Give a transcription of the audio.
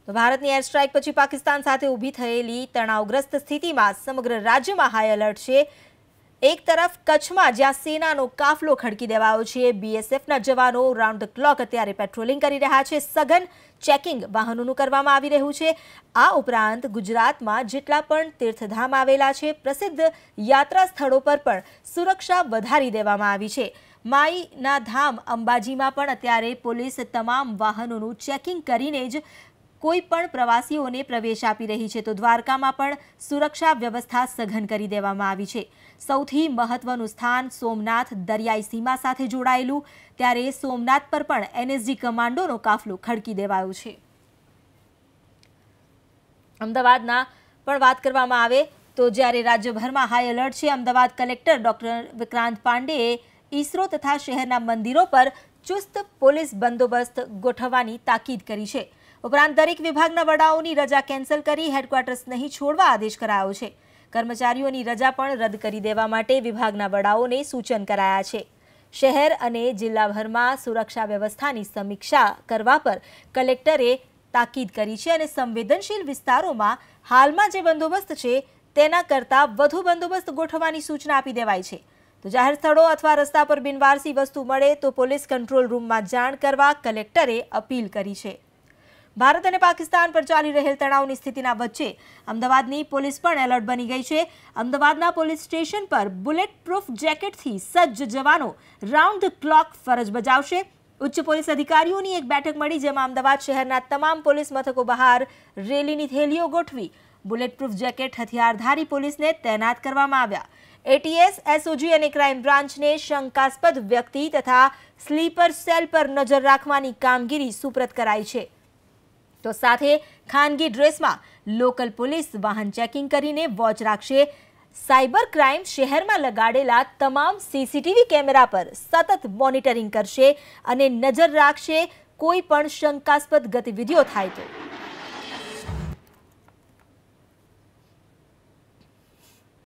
તો ભારતની air strike પછી પાકિસ્તાન સાથે ઊભી થયેલી તણાવગ્રસ્ત સ્થિતિમાં સમગ્ર રાજ્યમાં હાઈ એલર્ટ છે। એક તરફ કચ્છમાં જ્યાં સેનાનો કાફલો ખડકી દેવાયો છે, બીએસએફના જવાનો રાઉન્ડ ધ ક્લોક અત્યારે પેટ્રોલિંગ કરી રહ્યા છે, સઘન ચેકિંગ વાહનોનું કરવામાં આવી રહ્યું છે। આ ઉપરાંત ગુજરાતમાં જેટલા પણ તીર્થધામ આવેલા છે, પ્રસિદ્ધ યાત્રા સ્થળો પર પણ સુરક્ષા વધારી દેવામાં આવી છે। માઈના ધામ અંબાજીમાં પણ અત્યારે પોલીસ તમામ વાહનોનું ચેકિંગ કરીને જ કોઈ પણ પ્રવાસીઓને પ્રવેશ આપી રહી છે। તો દ્વારકામાં પણ સુરક્ષા વ્યવસ્થા સઘન કરી દેવામાં આવી છે। સૌથી મહત્વનું સ્થાન સોમનાથ દરિયાઈ સીમા સાથે જોડાયેલું, ત્યારે સોમનાથ પર પણ એનએસજી કમાન્ડોનો કાફલો ખડકી દેવાયો છે। અમદાવાદના પણ વાત કરવામાં આવે તો જ્યારે રાજ્યભરમાં હાઈ એલર્ટ છે, અમદાવાદ કલેક્ટર ડોક્ટર વિક્રાંત પાંડેએ ઈસરો તથા શહેરના મંદિરો પર ચુસ્ત પોલીસ બંદોબસ્ત ગોઠવવાની તાકીદ કરી છે। ઉપરાંત દરેક વિભાગના વડાઓની રજા કેન્સલ કરી હેડક્વાર્ટર્સ નહીં છોડવા આદેશ કરાયો છે। કર્મચારીઓની રજા પણ રદ કરી દેવા માટે વિભાગના વડાઓને સૂચન કરાયા છે। શહેર અને જિલ્લાભરમાં સુરક્ષા વ્યવસ્થાની સમીક્ષા કરવા પર કલેક્ટરે તાકીદ કરી છે અને સંવેદનશીલ વિસ્તારોમાં હાલમાં જે બંદોબસ્ત છે તેના કરતાં વધુ બંદોબસ્ત ગોઠવવાની સૂચના આપી દેવાઈ છે। તો જાહેર સ્થળો અથવા રસ્તા પર બિનવારસી વસ્તુ મળે તો પોલીસ કંટ્રોલ રૂમમાં જાણ કરવા કલેક્ટરે અપીલ કરી છે। ભારત અને પાકિસ્તાન પર ચાલી રહેલ તણાવની સ્થિતિના વચ્ચે અમદાવાદની પોલીસ પણ એલર્ટ બની ગઈ છે। અમદાવાદના પોલીસ સ્ટેશન પર બુલેટ પ્રૂફ જેકેટથી સજ્જ જવાનો રાઉન્ડ ધ ક્લોક ફરજ બજાવશે। ઉચ્ચ પોલીસ અધિકારીઓની એક બેઠક મળી, જેમાં અમદાવાદ શહેરના તમામ પોલીસ મથકો બહાર રેલીની થેલીઓ ગોઠવી બુલેટ પ્રૂફ જેકેટ હથિયારધારી પોલીસને તૈનાત કરવામાં આવ્યા। એટીએસ, એસઓજી અને ક્રાઇમ બ્રાન્ચને શંકાસ્પદ વ્યક્તિ તથા સ્લીપર સેલ પર નજર રાખવાની કામગીરી સુપ્રત કરાઈ છે। તો સાથે ખાનગી ડ્રેસમાં લોકલ પોલીસ વાહન ચેકિંગ કરીને વોચ રાખશે। સાયબર ક્રાઇમ શહેરમાં લગાડેલા તમામ સીસીટીવી કેમેરા પર સતત મોનિટરિંગ કરશે અને નજર રાખશે કોઈ પણ શંકાસ્પદ ગતિવિધિઓ થાય તો।